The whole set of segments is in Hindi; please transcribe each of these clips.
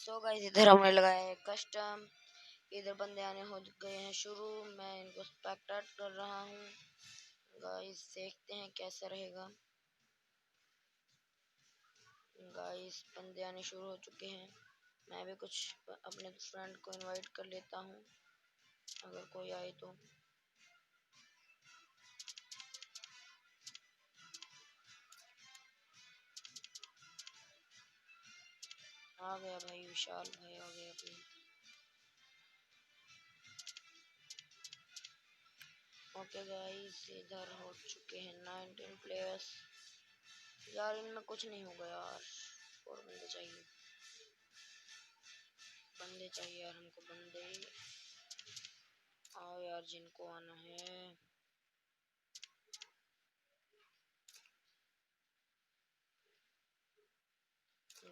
सो गाइस इधर हमने लगाया है कस्टम। इधर बंदे आने हो गए हैं शुरू। मैं इनको स्पेक्टेट कर रहा हूँ। गाइस देखते हैं कैसा रहेगा। गाइस बंदे आने शुरू हो चुके हैं। मैं भी कुछ अपने फ्रेंड को इनवाइट कर लेता हूँ अगर कोई आए तो। आ गया भाई, विशाल भाई आ गया अपने। ओके गाइस इधर हो चुके हैं 19 प्लेयर्स। यार इनमें कुछ नहीं होगा यार, और बंदे चाहिए। बंदे चाहिए यार हमको, बंदे आओ यार जिनको आना है।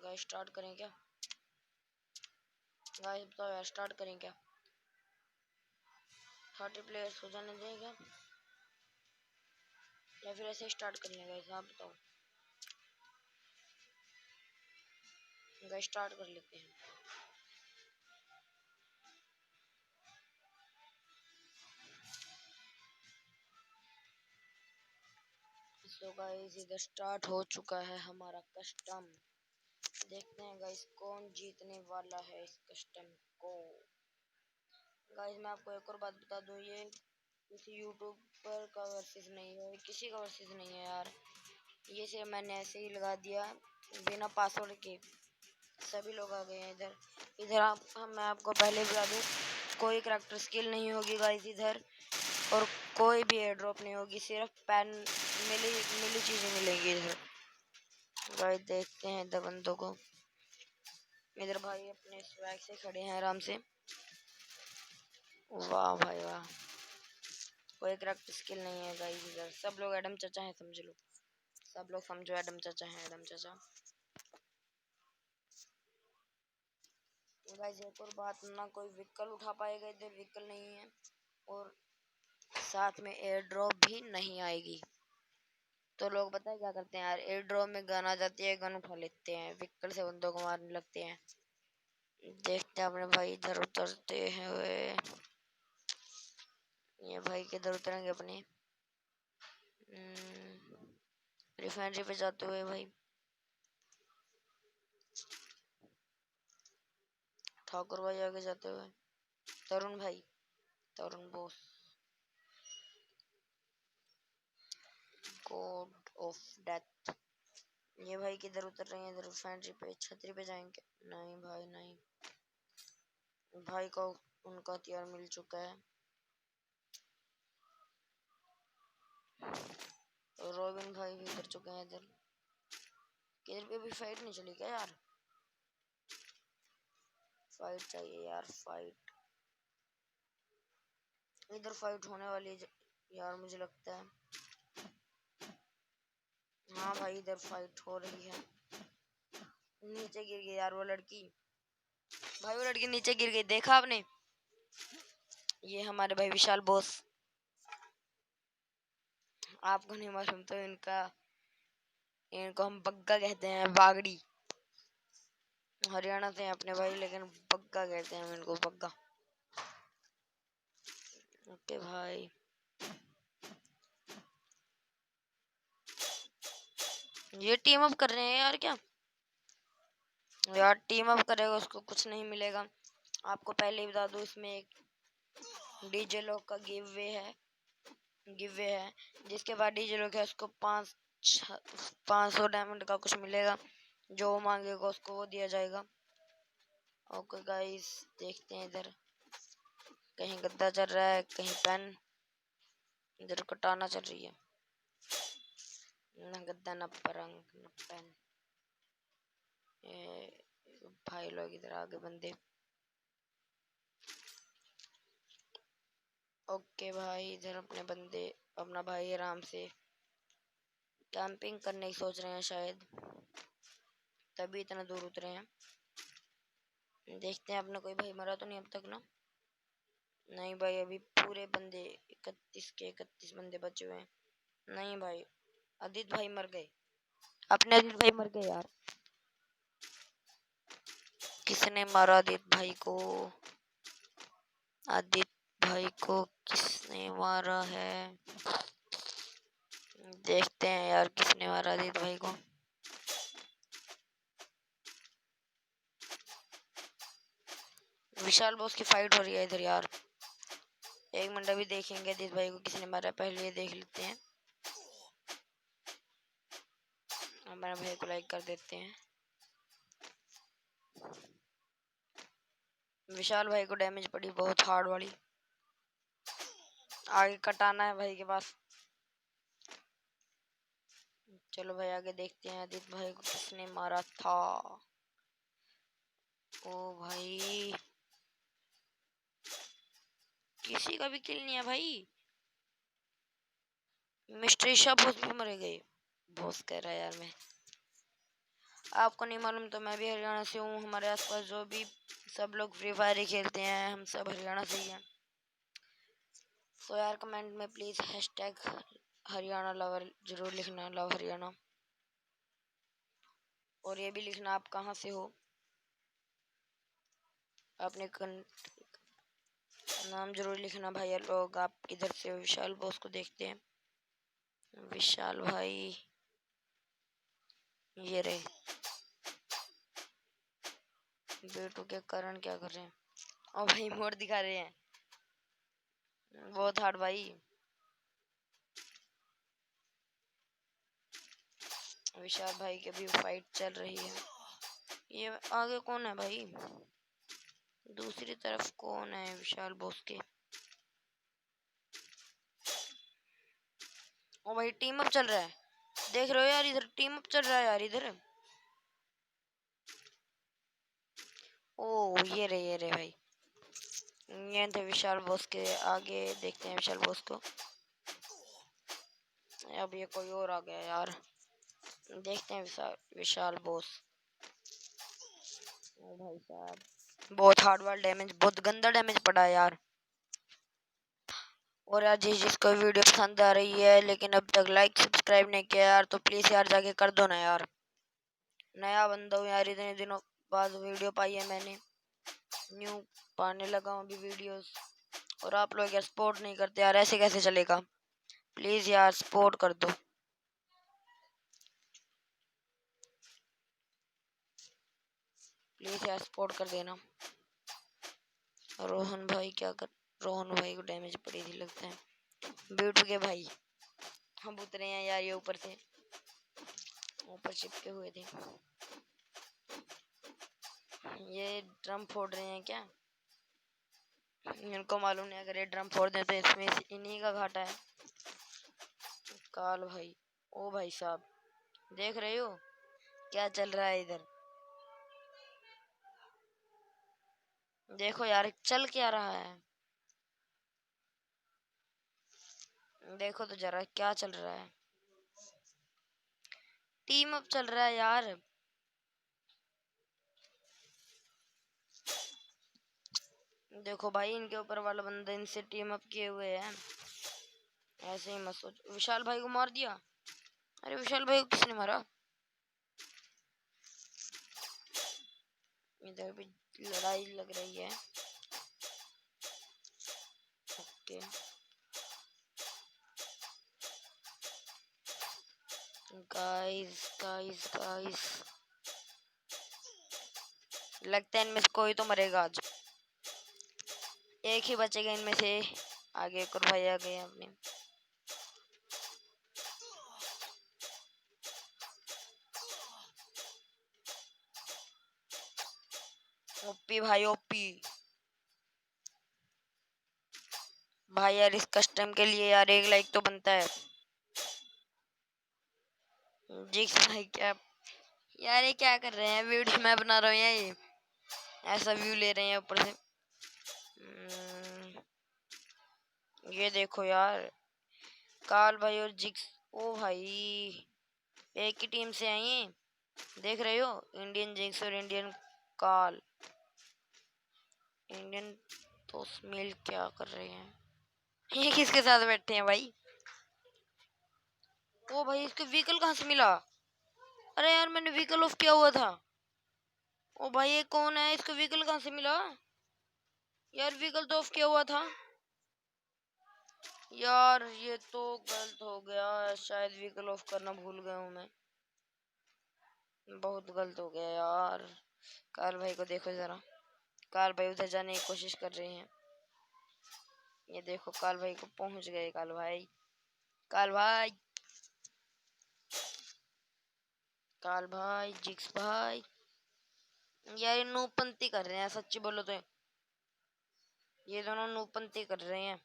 गाइस स्टार्ट करें क्या? गाइस बताओ यार स्टार्ट करें क्या? 30 प्लेयर्स हो जाने दें क्या, या फिर ऐसे स्टार्ट कर लें? गाइस आप बताओ। गाइस स्टार्ट कर लेते हैं। सो गाइस इधर स्टार्ट हो चुका है हमारा कस्टम। देखते हैं गाइस कौन जीतने वाला है इस कस्टम को। गाइस मैं आपको एक और बात बता दूं, ये किसी यूट्यूबर का वर्सेस नहीं है, किसी का वर्सेस नहीं है यार। ये सिर्फ मैंने ऐसे ही लगा दिया बिना पासवर्ड के। सभी लोग आ गए हैं इधर। इधर मैं आपको पहले बता दूं, कोई करैक्टर स्किल नहीं होगी गाइस इधर, और कोई भी एयर ड्रॉप नहीं होगी, सिर्फ पेन मिली मिली चीजें मिलेंगी इधर। गाइस देखते हैं इधर बंदों को। इधर भाई अपने स्वैग से खड़े हैं आराम से। वाह भाई वाह, कोई करैक्टर स्किल नहीं है गाइस इधर। सब लोग एडम चाचा हैं, समझ लो। सब लोग समझो एडम चाचा हैं, एडम चाचा। गाइस एक और बात, ना कोई व्हीकल उठा पाएगा इधर, व्हीकल नहीं है, और साथ में एयर ड्रॉप भी नहीं आएगी। तो लोग पता है क्या करते हैं यार, एयर ड्रॉप में गन आ जाती है, गन उठा लेते हैं, व्हीकल से बंदों को मारने लगते हैं। देखते हैं अपने भाई इधर उतरते हैं वे। ये भाई किधर उतरेंगे अपने? रिफाइनरी पे जाते हुए भाई। ठाकुर भाई आगे जाते हुए। तरुण भाई, तरुण बोस, गॉड ऑफ डेथ। ये भाई किधर उतर रहे हैं? इधर रिफाइनरी पे, छतरी पे जाएंगे? नहीं भाई नहीं, भाई को उनका हथियार मिल चुका है। रॉबिन भाई भी उतर चुके हैं इधर। किधर पे भी फाइट नहीं चली क्या यार? फाइट चाहिए यार, फाइट। इधर फाइट होने वाली है यार, मुझे लगता है। हाँ भाई इधर फाइट हो रही है। नीचे गिर गई यार वो लड़की। भाई वो लड़की नीचे गिर गई, देखा आपने? ये हमारे भाई विशाल बॉस। आपको नहीं मालूम तो इनको हम बग्गा कहते हैं, बागड़ी। हरियाणा से हैं अपने भाई, लेकिन बग्गा कहते हैं हम इनको, बग्गा। ओके भाई ये टीम अप कर रहे हैं यार क्या? यार टीम अप करेगा उसको कुछ नहीं मिलेगा। आपको पहले ही बता दूं, इसमें एक डीजे लोग का गिव वे है, जिसके बाद डीजे लोग है उसको 500 डायमंड का कुछ मिलेगा। जो वो मांगेगा उसको वो दिया जाएगा। ओके गाइस देखते हैं इधर। कहीं गद्दा चल रहा है, कहीं पेन। इधर कटाना चल रही है। न गद्दा न परंग न पेन। ये भाई लोग इधर आगे बंदे। ओके भाई इधर अपने बंदे, अपना भाई आराम से कैंपिंग करने की सोच रहे हैं शायद, तभी इतना दूर उतरे हैं। देखते हैं अपना कोई भाई मरा तो नहीं अब तक ना? नहीं भाई अभी पूरे बंदे 31 बंदे बचे हुए हैं। नहीं भाई, आदित्य भाई मर गए, अपने आदित्य भाई मर गए यार। किसने मारा आदित्य भाई को? आदित्य भाई को किसने मारा है? देखते हैं यार किसने मारा आदित्य भाई को। विशाल बॉस की फाइट हो रही है इधर यार। एक मिनट अभी देखेंगे आदित्य भाई को किसने मारा, पहले ये देख लेते हैं। हमारे भाई को लाइक कर देते हैं। विशाल भाई को डैमेज पड़ी बहुत हार्ड वाली। आगे कटाना है भाई के पास। चलो भाई आगे देखते हैं आदित्य भाई को किसने मारा था। ओ भाई किसी का भी किल नहीं है भाई। मिस्ट्री शॉप भी मरे गए। बॉस कह रहा है यार मैं। आपको नहीं मालूम तो मैं भी हरियाणा से हूँ। हमारे आसपास जो भी सब लोग फ्री फायर ही खेलते हैं, हम सब हरियाणा से ही हैं। तो यार कमेंट में प्लीज़ हैशटैग हरियाणा लवर जरूर लिखना, लव हरियाणा। और ये भी लिखना आप कहाँ से हो, अपने नाम जरूर लिखना भाई लोग, आप किधर से हो। विशाल बॉस को देखते हैं। विशाल भाई ये रहे। बेटू के कारण क्या कर रहे हैं? ओ भाई मोड़ दिखा रहे हैं बहुत हार्ड भाई। विशाल भाई की भी फाइट चल रही है। ये आगे कौन है भाई? दूसरी तरफ कौन है विशाल बॉस के? ओ भाई टीम अप चल रहा है, देख रहे हो यार, इधर टीम अप चल रहा है यार इधर। ओ ये रे भाई। ये थे विशाल बॉस के। आगे देखते हैं विशाल बॉस को। अब ये कोई और आ गया यार। देखते हैं विशाल बॉस। ओ भाई साहब बहुत हार्ड वाला डैमेज, बहुत गंदा डैमेज पड़ा है यार। और यार जिसको वीडियो पसंद आ रही है लेकिन अब तक लाइक सब्सक्राइब नहीं किया यार, तो प्लीज यार जाके कर दो ना यार। नया बंदा हूँ यार, इतने दिनों बाद वीडियो पाई है मैंने। न्यू पाने लगा हूँ अभी वीडियोस। और आप लोग यार सपोर्ट नहीं करते यार, ऐसे कैसे चलेगा? प्लीज यार सपोर्ट कर दो। प्लीज यार सपोर्ट कर देना। रोहन भाई क्या कर, रोहन भाई को डैमेज पड़ी थी लगता है। ब्यूटू के भाई हम उतरे हैं यार, ये ऊपर से ऊपर चिपके हुए थे। ये ड्रम फोड़ रहे हैं क्या? इनको मालूम नहीं, अगर ये ड्रम फोड़ दें तो इसमें इन्हीं का घाटा है। काल भाई, ओ भाई साहब देख रहे हो क्या चल रहा है इधर? देखो यार चल क्या रहा है, देखो तो जरा क्या चल रहा है। टीम अप चल रहा है यार। देखो भाई इनके ऊपर वाला बंदा इनसे टीम अप किए हुए है। ऐसे ही मत सोच। विशाल भाई को मार दिया। अरे विशाल भाई को किसने मारा? इधर भी लड़ाई लग रही है। ओके गाइस गाइस गाइस, लगता है इनमें से कोई तो मरेगा आज। एक ही बचेगा इनमें से। आगे एक और भाई आ गए अपने। ओपी भाई ओपी। भाई यार इस कस्टम के लिए यार एक लाइक तो बनता है। जी भाई क्या यार, ये क्या कर रहे हैं? वीडियो मैं बना रहा हूँ ये ऐसा व्यू ले रहे हैं ऊपर से। ये देखो यार काल भाई और जिक्स। ओ भाई एक ही टीम से आई हैं, देख रहे हो? इंडियन जिक्स और इंडियन काल। इंडियन तो मिल क्या कर रहे हैं? ये किसके साथ बैठे हैं भाई? ओ भाई इसको व्हीकल कहाँ से मिला? अरे यार मैंने व्हीकल ऑफ किया हुआ था। ओ भाई ये कौन है? इसको व्हीकल कहाँ से मिला? यार व्हीकल तो ऑफ किया हुआ था। यार ये तो गलत हो गया, शायद व्हीकल ऑफ करना भूल गया हूँ मैं। बहुत गलत हो गया यार। काल भाई को देखो जरा। काल भाई उधर जाने की कोशिश कर रहे हैं। ये देखो काल भाई को पहुंच गए। काल भाई, काल भाई, काल भाई, जिक्स भाई। यार ये नूपंती कर रहे हैं, सच्ची बोलो तो ये दोनों नूपंती कर रहे हैं।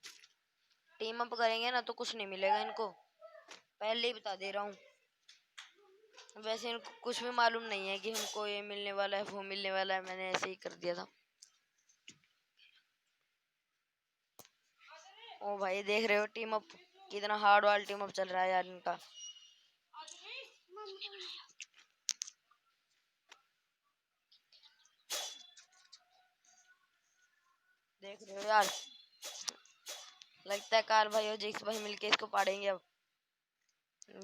टीम अप करेंगे ना तो कुछ नहीं मिलेगा इनको, पहले ही बता दे रहा हूँ। वैसे इनको कुछ भी मालूम नहीं है कि हमको ये मिलने वाला है वो मिलने वाला है, मैंने ऐसे ही कर दिया था। ओ भाई देख रहे हो टीम अप, कितना हार्ड वाला टीम अप चल रहा है यार इनका। देख रहे हो यार, लगता है कार भाई और जिक्स भाई मिलके इसको पाड़ेंगे अब।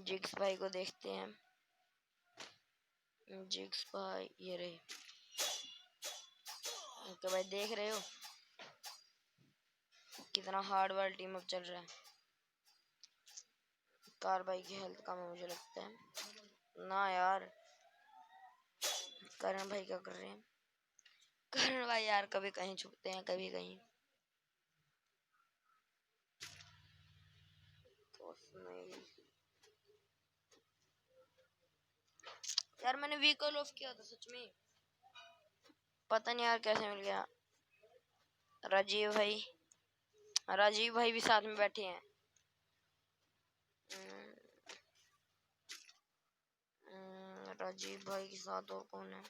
जिक्स भाई को देखते हैं। जिक्स भाई ये रहे। तो भाई देख रहे हो कितना हार्ड वाला टीम अप चल रहा है। कार भाई की हेल्थ कम है मुझे लगता है ना यार। करण भाई क्या कर रहे हैं? करण भाई यार कभी कहीं छुपते हैं कभी कहीं। तो यार मैंने व्हीकल ऑफ किया था सच में, पता नहीं यार कैसे मिल गया। राजीव भाई, राजीव भाई भी साथ में बैठे हैं। राजीव भाई के साथ और कौन है?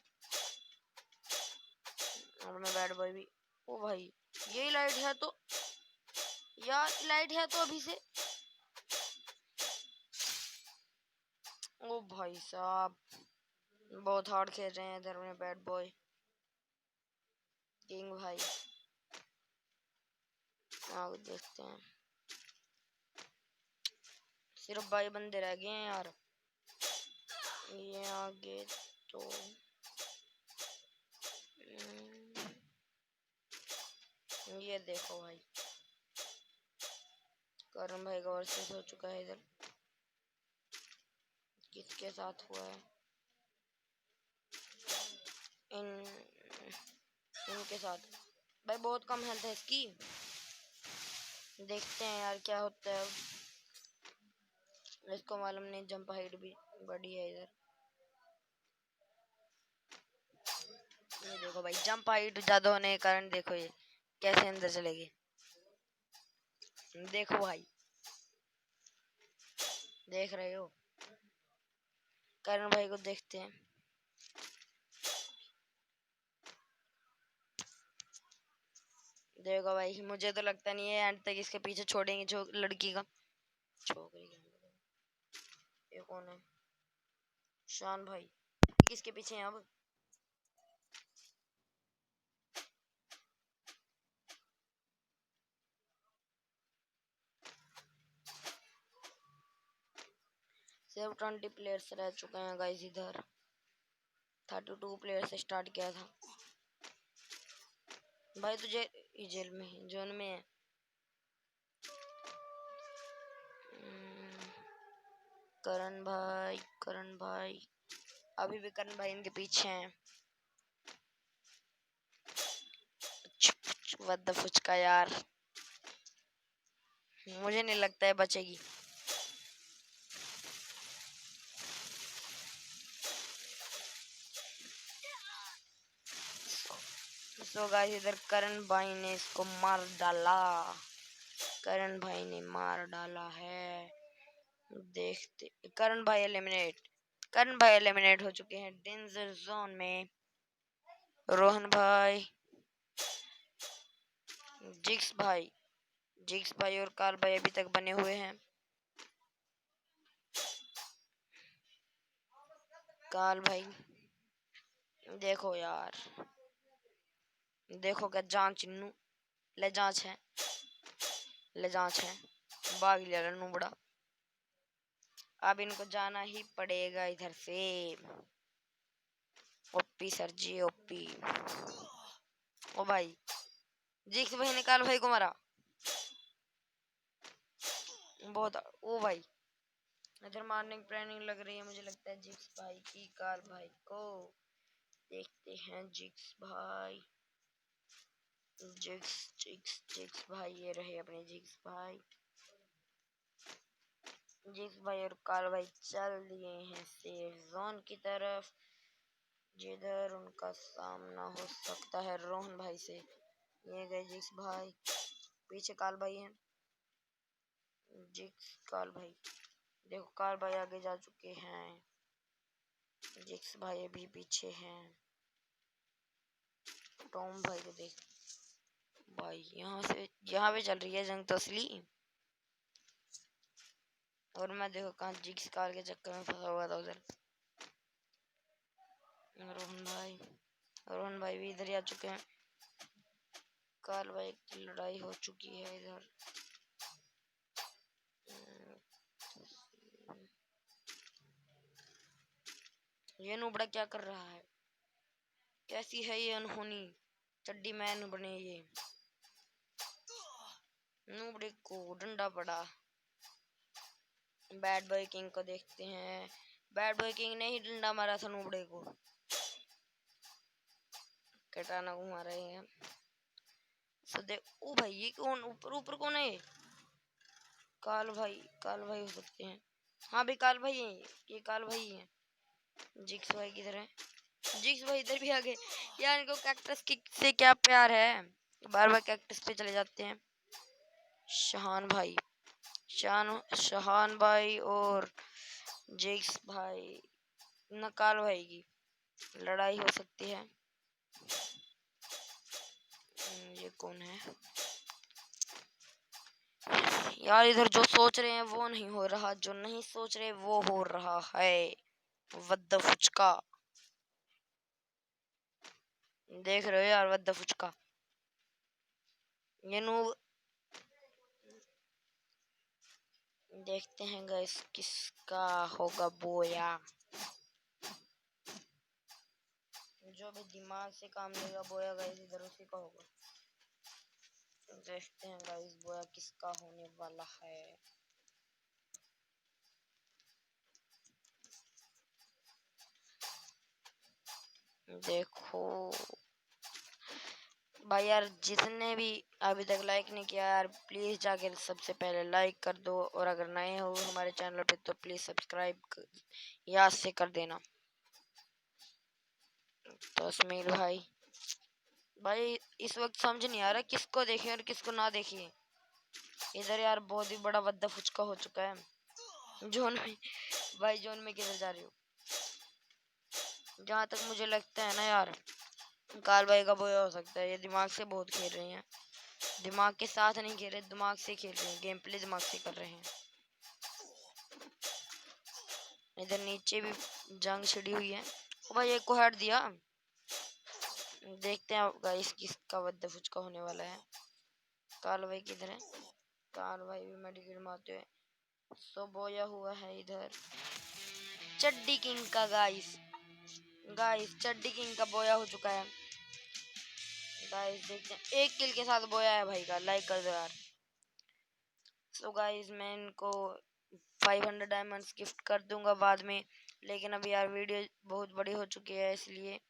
और मैं बैड बॉय भी। ओ भाई यही लाइट है तो, यार लाइट है तो अभी से। ओ भाई साहब बहुत हार्ड खेल रहे हैं इधर में बैड बॉय किंग भाई। आगे देखते हैं, सिर्फ भाई बंदे रह गए हैं यार। ये आगे तो ये देखो भाई, करण भाई का वर्सेस हो चुका है इधर। किसके साथ हुआ है? इन इनके साथ। भाई बहुत कम हेल्थ है इसकी, देखते हैं यार क्या होता है अब। इसको मालूम नहीं जंप हाइट भी बड़ी है इधर। ये देखो भाई जंप हाइट ज्यादा होने के कारण देखो ये कैसे अंदर चलेगी। देखो भाई, देख रहे हो? करण भाई को देखते हैं। देखो भाई मुझे तो लगता नहीं है एंड तक इसके पीछे छोड़ेंगे जो लड़की का छोकरी का। ये कौन है? शान भाई किसके पीछे हैं अब? सिर्फ 20 प्लेयर्स रह चुके हैं गाइस इधर। 32 प्लेयर से स्टार्ट किया था। भाई तुझे जेल में जोन में है। करण भाई, करण भाई अभी भी करण भाई इनके पीछे हैं। वद्दा फुचका यार, मुझे नहीं लगता है बचेगी। सो गाइस इधर करण भाई ने इसको मार डाला। करण भाई ने मार डाला है। देखते करण भाई एलिमिनेट, करण भाई एलिमिनेट हो चुके हैं डेंजर जोन में। रोहन भाई, जिक्स भाई, जिक्स भाई और काल भाई अभी तक बने हुए हैं। काल भाई देखो यार, देखो क्या जांच चिन्नू ले जांच है, ले जांच है, भाग लिया नू बड़ा। अब इनको जाना ही पड़ेगा इधर से। और ओपी सर जी ओपी। ओ भाई जिक्स भाई ने काल भाई को मारा बहुत। ओ भाई इधर मारने की प्लानिंग लग रही है, मुझे लगता है जिक्स भाई की काल भाई को। देखते हैं जिक्स भाई। जिक्स जिक्स जिक्स भाई ये रहे अपने जिक्स भाई। जिक्स भाई और काल भाई चल दिए हैं सेफ जोन की तरफ, जिधर उनका सामना हो सकता है रोहन भाई से। ये गए जिक्स भाई, पीछे काल भाई हैं। जिक्स काल भाई, देखो काल भाई आगे जा चुके हैं, जिक्स भाई अभी पीछे हैं। टॉम भाई को देख भाई, यहाँ पे चल रही है जंग तो असली। और मैं देखो कहाँ जिक्स काल के चक्कर में फंसा हुआ था उधर। रोहन भाई भी इधर ही आ चुके हैं। काल भाई की लड़ाई हो चुकी है इधर। ये नुबड़ा क्या कर रहा है, कैसी है ये अनहोनी चड्डी मैन बने ये। नुबड़े को डंडा पड़ा। बैड बॉय किंग को देखते हैं, बैड बॉय किंग ने ही डंडा मारा था नुबड़े को। कटाना घुमा रहे हैं सदे। ओ भाई ये कौन, ऊपर ऊपर कौन है? काल भाई, काल भाई हो सकते हैं। हाँ भाई काल भाई है ये काल भाई है। जिक्स भाई किधर है? जिक्स भाई इधर भी आ गए यार, इनको कैक्टस की से क्या प्यार है, बार बार कैक्टस पे चले जाते हैं। शहान भाई, शहान भाई और जिक्स भाई न काल भाई की लड़ाई हो सकती है। ये कौन है यार? इधर जो सोच रहे हैं वो नहीं हो रहा, जो नहीं सोच रहे वो हो रहा है। वद्द फुचका देख रहे हो यार, वद्द फुचका। ये नो देखते हैं गाइस किसका होगा बोया। जो भी दिमाग से काम लेगा बोया गाइस इधर उसी का होगा। देखते हैं गाइस बोया किसका होने वाला है। देखो भाई यार, जितने भी अभी तक लाइक नहीं किया यार, प्लीज जाके सबसे पहले लाइक कर दो, और अगर नए हो हमारे चैनल पे तो प्लीज सब्सक्राइब याद से कर देना। तो अस्मीर भाई, भाई इस वक्त समझ नहीं आ रहा किसको देखें और किसको ना देखें। इधर यार बहुत ही बड़ा वद्दा फुचका हो चुका है जोन में। भाई जोन में किधर जा रही हो? जहाँ तक मुझे लगता है ना यार, काल भाई का बोया हो सकता है। ये दिमाग से बहुत खेल रहे हैं, दिमाग के साथ नहीं खेल रहे, दिमाग से खेल रहे हैं, गेम प्ले दिमाग से कर रहे हैं। इधर नीचे भी जंग छिड़ी हुई है। ओ भाई एक को हट दिया। देखते हैं गाइस किसका वद्दा फुचका होने वाला है। काल भाई किधर है? काल भाई भी मेडिकेट मारते हुए सो बोया हुआ है इधर। चड्डी किंग का गाइस, गाइस चड्डी किंग का बोया हो चुका है। गाइस देखते हैं, एक किल के साथ बोया है भाई का, लाइक कर दो यार। सो गाइस मैं इनको 500 डायमंड्स गिफ्ट कर दूंगा बाद में, लेकिन अभी यार वीडियो बहुत बड़ी हो चुकी है इसलिए